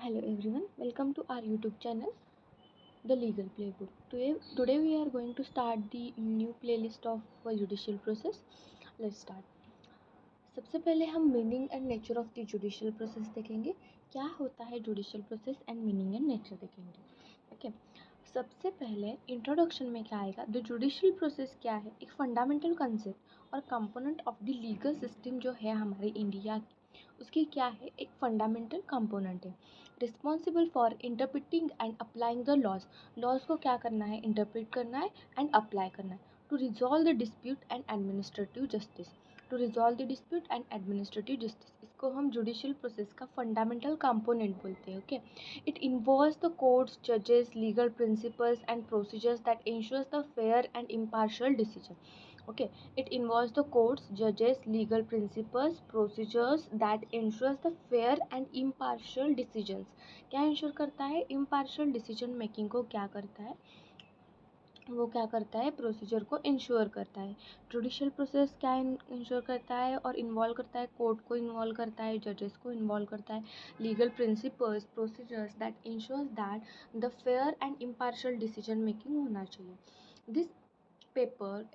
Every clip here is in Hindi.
Hello everyone, welcome to our YouTube channel, The Legal Playbook. Today we are going to start the new playlist of judicial process. Let's start. सबसे पहले हम meaning and nature of the judicial process देखेंगे. क्या होता है judicial process and meaning and nature देखेंगे. ओके. सबसे पहले इंट्रोडक्शन में क्या आएगा, द जुडिशियल प्रोसेस क्या है, एक फंडामेंटल कंसेप्ट और component of the legal system जो है हमारे इंडिया की, उसकी क्या है, एक फंडामेंटल कंपोनेंट है. Responsible for interpreting and applying the laws को क्या करना है, इंटरप्रिट करना है एंड अप्लाई करना है. To resolve the dispute and administrative justice. To resolve the dispute and administrative justice, इसको हम जुडिशियल प्रोसेस का फंडामेंटल कंपोनेंट बोलते हैं. Okay. It involves the courts, जजेस, legal principles and procedures that ensures the fair and impartial decision. Okay, it involves the courts, judges, legal principles, procedures that ensures the fair and impartial decisions. क्या इंश्योर करता है, इम्पार्शियल डिसीजन मेकिंग को क्या करता है, वो क्या करता है, प्रोसीजर को इंश्योर करता है. जुडिशियल प्रोसेस क्या इंश्योर करता है और इन्वॉल्व करता है, कोर्ट को इन्वॉल्व करता है, जजेस को इन्वॉल्व करता है, legal principles, procedures that ensures that the fair and impartial decision making होना चाहिए. This paper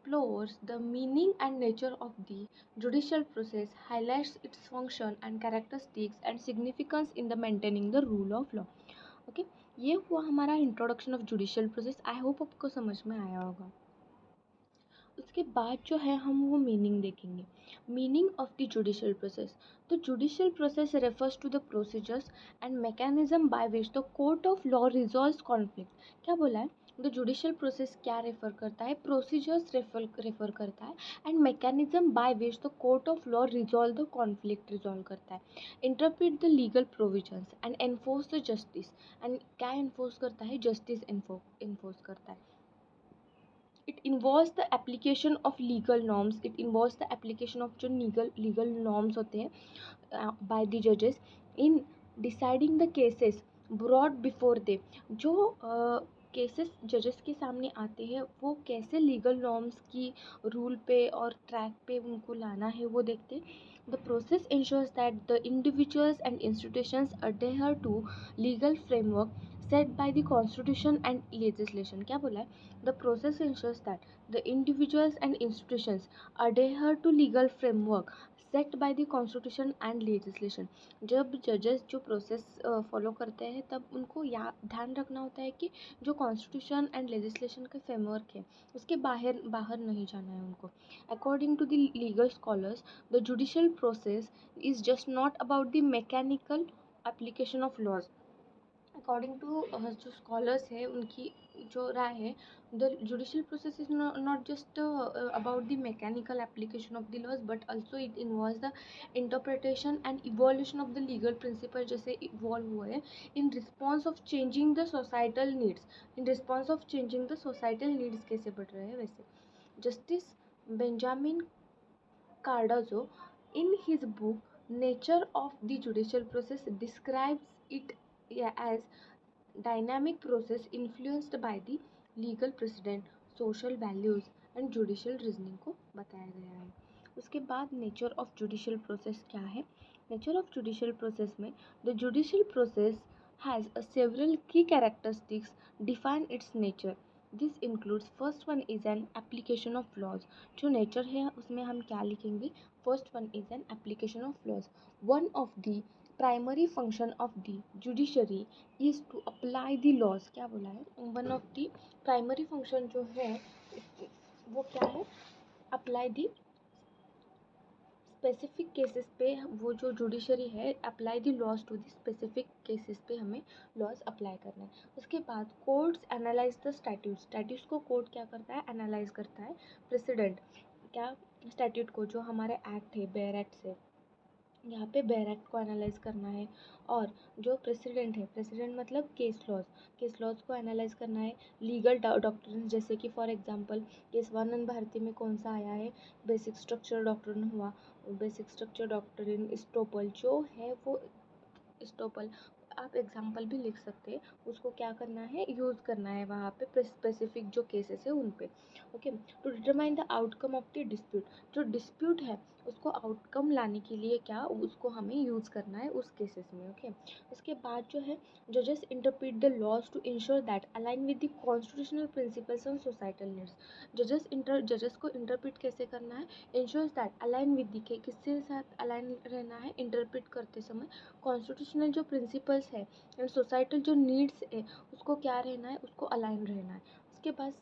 explores the meaning and nature of the judicial process, highlights its function and characteristics and significance in the maintaining the rule of law. Okay. ये हुआ हमारा introduction of judicial process. I hope आपको समझ में आया होगा. उसके बाद जो है हम वो मीनिंग देखेंगे. Meaning of the judicial process. The judicial process refers to the procedures and mechanism by which the court of law resolves conflict. क्या बोला है, द जुडिशियल प्रोसेस क्या रेफर करता है, प्रोसीजर्स रेफर करता है and mechanism by which the court of law resolve the conflict resolve करता है. Interpret the legal provisions and enforce the justice. And क्या एनफोर्स करता है, जस्टिस एनफोर्स करता है. It involves the application of legal norms. It involves the application of जो legal norms होते हैं by the judges in deciding the cases brought before them. जो केसेस जजेस के सामने आते हैं वो कैसे लीगल नॉर्म्स की रूल पे और ट्रैक पे उनको लाना है वो देखते हैं. The process ensures that the individuals and institutions adhere to legal framework set by the constitution and legislation. क्या बोला है, the process ensures that the individuals and institutions adhere to legal framework set by the constitution and legislation. जब जजेस जो प्रोसेस फॉलो करते हैं तब उनको ध्यान रखना होता है कि जो कॉन्स्टिट्यूशन एंड लेजिस्लेशन का फ्रेमवर्क है उसके बाहर नहीं जाना है उनको. According to the legal scholars, the judicial process is just not about the mechanical application of laws. According to जो स्कॉलर्स है उनकी जो राय है, the judicial process is not just about the mechanical application of the laws but also it involves the interpretation and evolution of the legal principle जैसे इवॉल्व हुए हैं in response of changing the societal needs. In response of changing the societal needs कैसे बढ़ रहे हैं वैसे. Justice Benjamin Cardozo in his book Nature of the Judicial Process describes it as dynamic process influenced by the legal precedent, social values and judicial reasoning को बताया गया है. उसके बाद नेचर ऑफ जुडिशियल प्रोसेस क्या है. नेचर ऑफ जुडिशियल प्रोसेस में the judicial process has a several key characteristics define its nature. This includes first one is an application of laws. जो नेचर है उसमें हम क्या लिखेंगे, first one is an application of laws. One of the primary function of the judiciary is to apply the laws. क्या बोला है, one of the primary function जो है वो क्या है, अप्लाई द स्पेसिफिक केसेस पे. वो जो जुडिशरी है apply the laws to the specific cases पे हमें लॉज अप्लाई करना है. उसके बाद कोर्ट्स एनालाइज द स्टैट्यूट्स को कोर्ट क्या करता है, एनालाइज करता है. प्रेसिडेंट क्या, स्टैट्यूट को जो हमारे एक्ट है बेयर एक्ट से, यहाँ पे बेयर एक्ट को एनालाइज करना है. और जो प्रेसिडेंट है, प्रेसिडेंट मतलब केस लॉज को एनालाइज करना है. लीगल डॉक्ट्रिन जैसे कि फॉर एग्जांपल केस 1 भारती में कौन सा आया है, बेसिक स्ट्रक्चर डॉक्ट्रिन हुआ. बेसिक स्ट्रक्चर डॉक्ट्रिन स्टोपल जो है वो स्टोपल आप एग्जाम्पल भी लिख सकते हैं, उसको क्या करना है, यूज़ करना है वहाँ पे स्पेसिफिक जो केसेस है उन पे. Okay. To determine the outcome of the dispute. जो डिस्प्यूट है उसको आउटकम लाने के लिए क्या उसको हमें यूज़ करना है उस केसेस में। ओके, उसके बाद जो है जजेस interpret the laws to ensure that align with the constitutional principles and societal needs. जजेस को इंटरप्रेट कैसे करना है, ensures that align with the किसके साथ अलाइन रहना है इंटरप्रेट करते समय, कॉन्स्टिट्यूशनल जो प्रिंसिपल्स है एंड सोसाइटल जो नीड्स है उसको क्या रहना है, उसको अलाइन रहना है। उसके बाद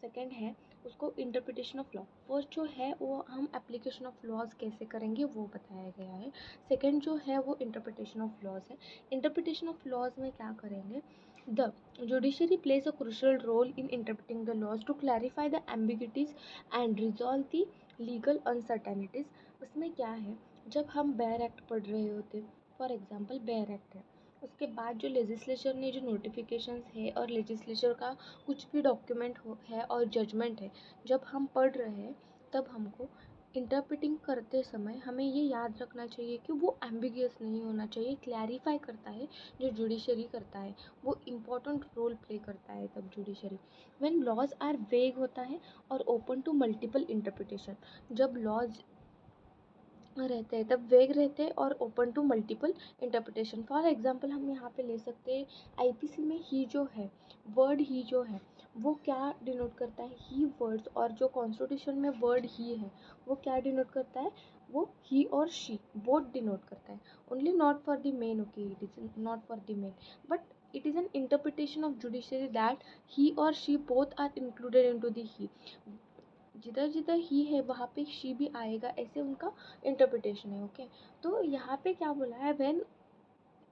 सेकंड है उसको इंटरप्रिटेशन ऑफ लॉ। फर्स्ट जो है वो हम एप्लीकेशन ऑफ लॉज कैसे करेंगे वो बताया गया है। सेकंड जो है वो इंटरप्रिटेशन ऑफ लॉज है। इंटरप्रिटेशन ऑफ लॉज में क्या करेंगे, the judiciary plays a crucial role in interpreting the laws to clarify the ambiguities and resolve the legal uncertainties. उसमें क्या है, जब हम बेयर एक्ट पढ़ रहे होते, फॉर एग्जाम्पल बेयर एक्ट है, उसके बाद जो लेजिस्लेचर ने जो नोटिफिकेशंस है और लेजिस्लेचर का कुछ भी डॉक्यूमेंट हो है और जजमेंट है, जब हम पढ़ रहे हैं तब हमको इंटरप्रिटिंग करते समय हमें ये याद रखना चाहिए कि वो एम्बिगियस नहीं होना चाहिए, क्लैरिफाई करता है जो जुडिशरी करता है, वो इम्पोर्टेंट रोल प्ले करता है तब जुडिशरी। व्हेन लॉज आर वेग होता है और ओपन टू मल्टीपल इंटरप्रिटेशन, जब लॉज रहते हैं तब वेग रहते हैं और open to multiple interpretation. For example हम यहाँ पे ले सकते हैं आईपीसी में ही जो है वर्ड ही जो है वो क्या डिनोट करता है, ही वर्ड्स, और जो कॉन्स्टिट्यूशन में वर्ड ही है वो क्या डिनोट करता है, वो ही और शी बोथ डिनोट करता है। Only not for the main, okay, it is not for the main, but it is an interpretation of judiciary that he or she both are included into the he। जिधर जिधर ही है वहाँ पे शी भी आएगा, ऐसे उनका इंटरप्रिटेशन है। ओके, तो यहाँ पे क्या बोला है,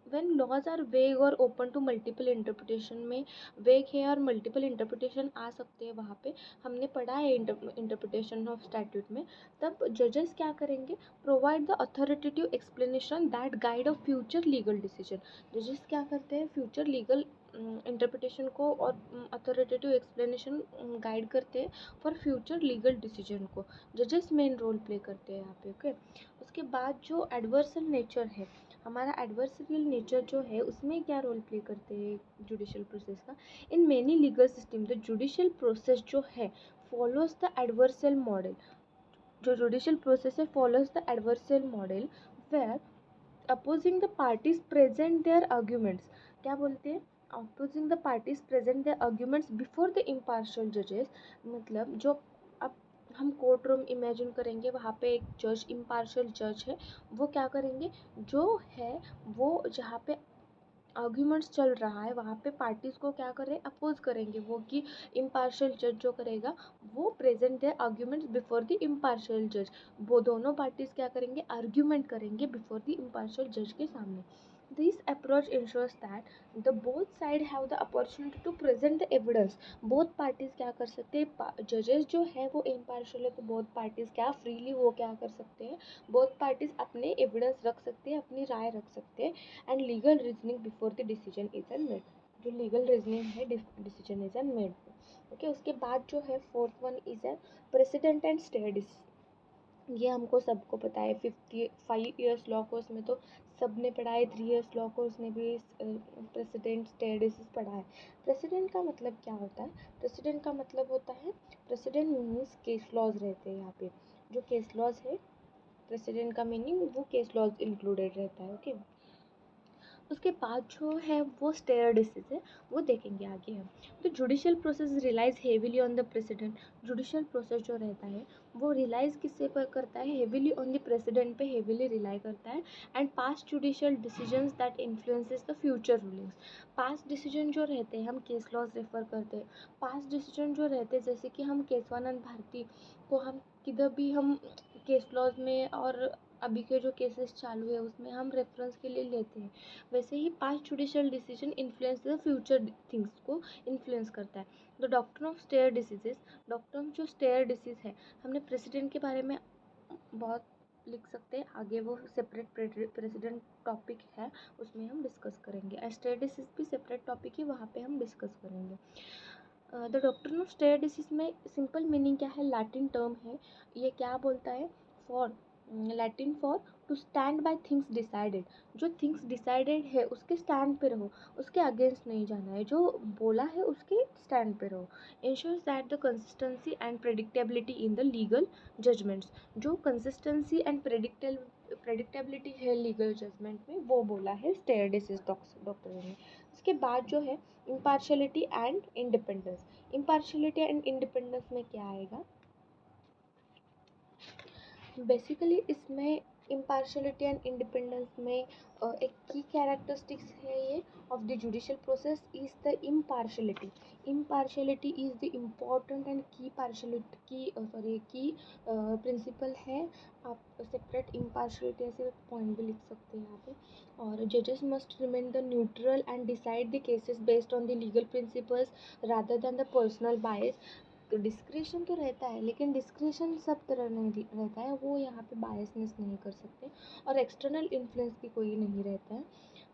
व्हेन लॉज आर वेग और ओपन टू मल्टीपल इंटरप्रिटेशन में वेग है और मल्टीपल इंटरप्रिटेशन आ सकते हैं, वहाँ पे हमने पढ़ा है इंटरप्रिटेशन ऑफ स्टैट्यूट में, तब जजेस क्या करेंगे, provide the authoritative explanation that guide a future legal decision. जजेस क्या करते हैं, फ्यूचर लीगल इंटरप्रिटेशन को और अथॉरिटेटिव एक्सप्लेनेशन गाइड करते हैं फॉर फ्यूचर लीगल डिसीजन को, जजेस मेन रोल प्ले करते हैं यहाँ पे। ओके, उसके बाद जो एडवर्सल नेचर है, हमारा एडवर्सरियल नेचर जो है उसमें क्या रोल प्ले करते हैं जुडिशियल प्रोसेस का। In many legal system the judicial process जो है फॉलोज द एडवर्सल मॉडल, जो जुडिशियल प्रोसेस है follows the adversarial model where opposing the parties present their arguments. क्या बोलते हैं, opposing the parties present their arguments before the impartial जजेस। मतलब जो अब हम कोर्ट रूम इमेजिन करेंगे, वहाँ पे एक जज इम्पार्शियल जज है, वो क्या करेंगे, जो है वो जहाँ पे आर्ग्यूमेंट्स चल रहा है वहाँ पे पार्टीज को क्या करें, अपोज करेंगे वो, कि इम्पार्शियल जज जो करेगा वो प्रेजेंट है आर्ग्यूमेंट्स बिफोर द इम्पार्शियल जज। वो दोनों पार्टीज क्या करेंगे, आर्ग्यूमेंट करेंगे बिफोर द इम्पार्शियल जज के सामने। This approach ensures that the both side have the opportunity to present the evidence. Both parties क्या कर सकते हैं, जजेस जो है वो इम्पार्शियल है तो बोथ पार्टीज क्या फ्रीली वो क्या कर सकते हैं, बोथ पार्टीज अपने एविडेंस रख सकते हैं, अपनी राय रख सकते हैं, and legal reasoning before the decision is an made. जो लीगल रीजनिंग है decision is an made. Okay, उसके बाद जो है fourth one is a president and stay decision. ये हमको सबको पता है, 5 ईयर्स लॉ कोर्स में तो सब ने पढ़ा है, 3 ईयर्स लॉ कोर्स में भी प्रेसिडेंट स्टे डिसीज पढ़ा है। प्रेसिडेंट का मतलब क्या होता है, प्रेसिडेंट का मतलब होता है, प्रेसिडेंट मीन्स केस लॉज रहते हैं यहाँ पे, जो केस लॉज है प्रेसिडेंट का मीनिंग वो केस लॉज इंक्लूडेड रहता है। ओके, उसके बाद जो है वो स्टेयर डिसीज है, वो देखेंगे आगे हम। तो judicial process relies heavily on the precedent. Judicial process जो रहता है वो रिलाइज किससे पर करता है, हेविली ऑन द प्रेसिडेंट पे हेविली रिलाई करता है, and past judicial decisions that influences the future rulings. Past decision जो रहते हैं हम केस लॉज रेफर करते हैं, पास्ट डिसीजन जो रहते हैं जैसे कि हम केशवानंद भारती को हम किधर भी हम केस लॉज में और अभी के जो केसेस चालू है उसमें हम रेफरेंस के लिए लेते हैं, वैसे ही past judicial decision influence the future things को इन्फ्लुएंस करता है। The doctrine of stare decisis, doctrine जो स्टेयर डिसीज है, हमने प्रेसिडेंट के बारे में बहुत लिख सकते हैं, आगे वो सेपरेट प्रेसिडेंट टॉपिक है उसमें हम डिस्कस करेंगे, स्टेयर डिसीज भी सेपरेट टॉपिक है वहाँ पे हम डिस्कस करेंगे। The doctrine of stare decisis में सिंपल मीनिंग क्या है, लैटिन टर्म है, ये क्या बोलता है, for Latin for to stand by things decided. जो थिंग्स डिसाइडेड है उसके स्टैंड पे रहो, उसके अगेंस्ट नहीं जाना है, जो बोला है उसके स्टैंड पे रहो। Ensures that the consistency and predictability in the legal judgements. जो कंसिस्टेंसी एंड प्रेडिक्टेबिलिटी है लीगल जजमेंट में, वो बोला है स्टेयर डिसीज डॉक्टर ने। उसके बाद जो है impartiality and independence. Impartiality and independence में क्या आएगा, बेसिकली इसमें इम्पार्शलिटी एंड इंडिपेंडेंस में एक की कैरेक्टरिस्टिक्स है ये of the judicial process is the impartiality. Impartiality is the important and की पार्शलिटी की प्रिंसिपल है। आप सेपरेट इम्पार्शलिटी ऐसे पॉइंट भी लिख सकते हैं यहाँ पे। और जजेस must remain the neutral and decide the cases based on the legal principles rather than the personal bias. तो डिस्क्रिशन तो रहता है, लेकिन डिस्क्रिशन सब तरह नहीं रहता है, वो यहाँ पे बायसनेस नहीं कर सकते, और एक्सटर्नल इन्फ्लुएंस भी कोई नहीं रहता है।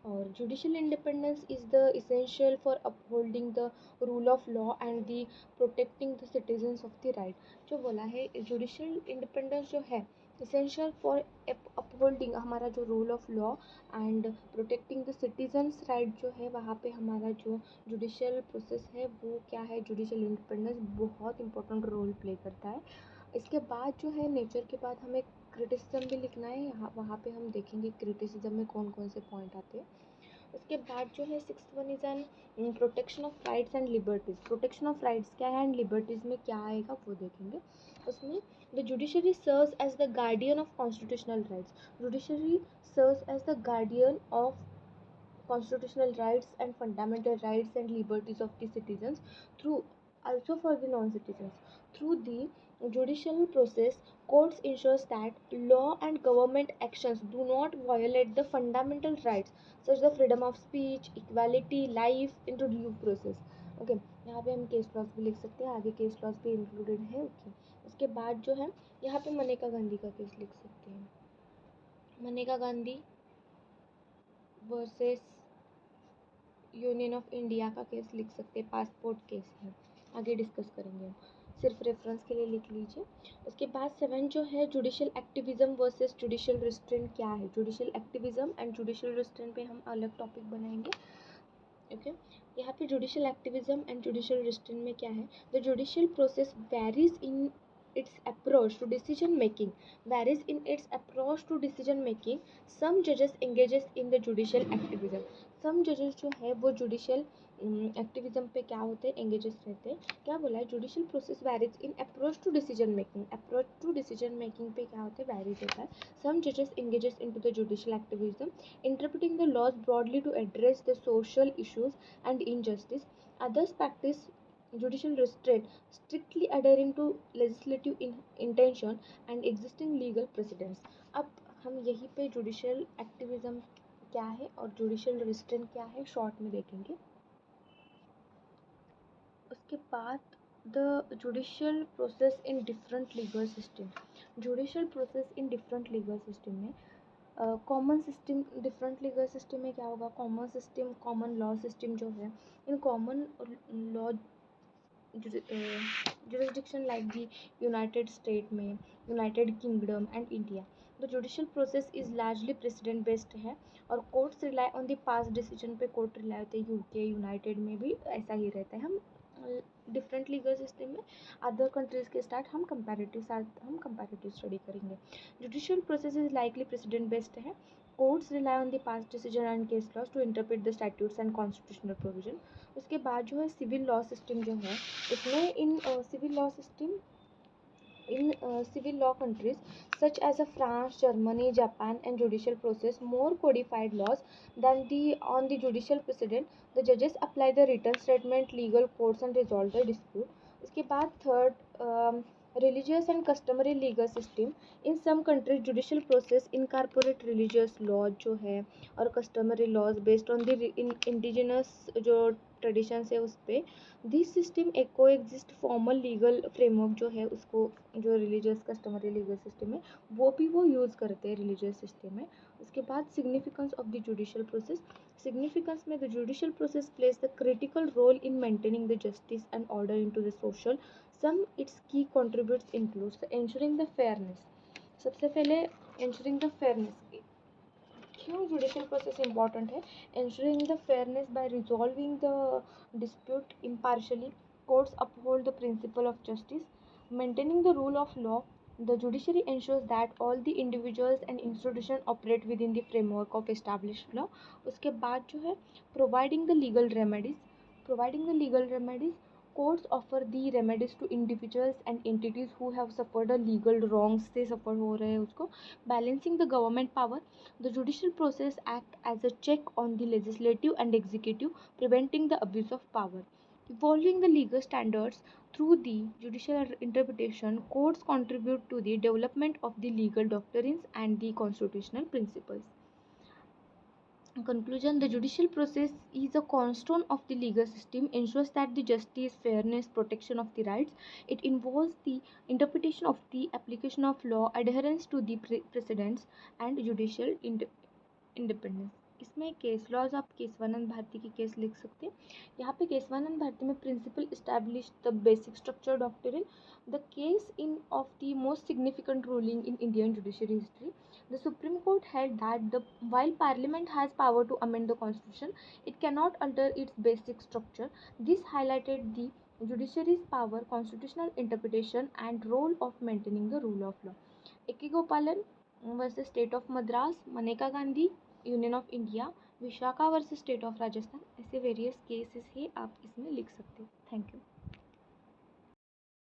और judicial independence is the essential for upholding the rule of law and the protecting the citizens of the right. जो बोला है जुडिशियल इंडिपेंडेंस जो है इसेंशियल फॉर अपहोल्डिंग हमारा जो rule of law and protecting the citizens right, जो है वहाँ पे हमारा जो जुडिशियल प्रोसेस है वो क्या है, जुडिशियल इंडिपेंडेंस बहुत इंपॉर्टेंट रोल प्ले करता है। इसके बाद जो है नेचर के बाद हमें क्रिटिसिज्म भी लिखना है, यहाँ वहाँ पे हम देखेंगे क्रिटिसिज्म में कौन कौन से पॉइंट आते हैं। उसके बाद जो है sixth one is an protection of rights and liberties. Protection of rights क्या है एंड लिबर्टीज़ में क्या आएगा वो देखेंगे। उसमें the judiciary serves as the guardian of constitutional rights. Judiciary serves as the guardian of constitutional rights and fundamental rights and liberties of the citizens through also for the non-citizens. Through the judicial process, courts ensures that law and government actions do not violate the fundamental rights such as the freedom of speech, equality, life into due process. Okay यहाँ पे हम केस लॉज भी लिख सकते हैं, आगे केस लॉज भी इंक्लूडेड है। ओके उसके बाद जो है यहाँ पे मनेका गांधी का केस लिख सकते हैं, Maneka Gandhi versus union of India का केस लिख सकते हैं, पासपोर्ट केस है, आगे डिस्कस करेंगे हम, सिर्फ रेफरेंस के लिए लिख लीजिए। उसके बाद 7 जो है judicial activism versus judicial restraint क्या है। Judicial activism and judicial restraint पे हम अलग टॉपिक बनाएंगे। ओके यहाँ पे judicial activism and judicial restraint में क्या है, the judicial process varies in its approach to decision making varies in its approach to decision making. Some judges engages in the judicial activism. Some judges जो है वो judicial एक्टिविज्म पे क्या होते हैं, एंगेजेस रहते हैं। क्या बोला है, judicial process varies in approach to decision making. Approach to decision making पे क्या होता है, वैरीज होता है। सम जजेस engages into the judicial activism interpreting the laws broadly to address the social issues and injustice. Others practice judicial restraint, strictly adhering to legislative intention and existing legal precedents. अब हम यहीं पे जुडिशियल एक्टिविज्म क्या है और जुडिशियल रिस्ट्रेंट क्या है शॉर्ट में देखेंगे। उसके बाद the judicial process in different legal system. Judicial process in different legal system में common system, different legal system में क्या होगा, common system, common law system जो है, in common law jurisdiction like the United States में, United Kingdom and India, the judicial process is largely precedent based है और courts rely on the past decision पे कोर्ट रिलाई होते हैं। यूके यूनाइटेड में भी ऐसा ही रहता है। हम डिफरेंट लीगल सिस्टम में अदर कंट्रीज के साथ हम कंपैरेटिव स्टडी करेंगे। Judicial process is likely precedent based है। Courts rely on the past decision and case laws to interpret the statutes and constitutional provision. उसके बाद जो है सिविल लॉ सिस्टम जो है, उसमें in civil law system in civil law countries such as France, Germany, Japan and judicial process more codified laws than the on the judicial precedent. The judges apply the written statement, legal codes and resolve the dispute. उसके बाद third religious and customary legal system. In some countries judicial process incorporate religious laws जो है और customary laws based on the indigenous जो traditions है उस पर। दिस सिस्टम एक को एग्जिस्ट फॉर्मल लीगल फ्रेमवर्क जो है उसको, जो रिलीजियस कस्टमरी लीगल सिस्टम है वो भी वो यूज़ करते हैं रिलीजियस सिस्टम में। उसके बाद significance of the judicial process. Significance में the judicial process plays the critical role in maintaining the justice and order into the social. Some its key contributes includes ensuring the fairness. सबसे पहले ensuring the fairness. क्यों जुडिशियल प्रोसेस इंपॉर्टेंट है? ensuring the fairness by resolving the dispute impartially. Courts uphold the principle of justice. Maintaining the rule of law. The judiciary ensures that all the individuals and institutions operate within the framework of established law. उसके बाद जो है providing the legal remedies. Providing the legal remedies. Courts offer the remedies to individuals and entities who have suffered a legal wrongs से suffer हो रहे हैं उसको. Balancing the government power. The judicial process acts as a check on the legislative and executive, preventing the abuse of power. Evolving the legal standards. Through the judicial interpretation, courts contribute to the development of the legal doctrines and the constitutional principles. In conclusion, the judicial process is a cornerstone of the legal system, ensures that the justice, fairness, protection of the rights. It involves the interpretation of the application of law, adherence to the precedents, and judicial independence. इसमें केस लॉज आप केशवानंद भारती की केस लिख सकते हैं. यहाँ पे केशवानंद भारती में principle establish the basic structure doctrine, the case in of the most significant ruling in Indian judiciary history. The Supreme Court held that while Parliament has power to amend the Constitution, it cannot alter its basic structure. This highlighted the judiciary's power, constitutional interpretation, and role of maintaining the rule of law. A.K. Gopalan versus State of Madras, Maneka Gandhi, union of India, Vishakha versus state of Rajasthan, ऐसे वेरियस केसेस है, आप इसमें लिख सकते हो. Thank you.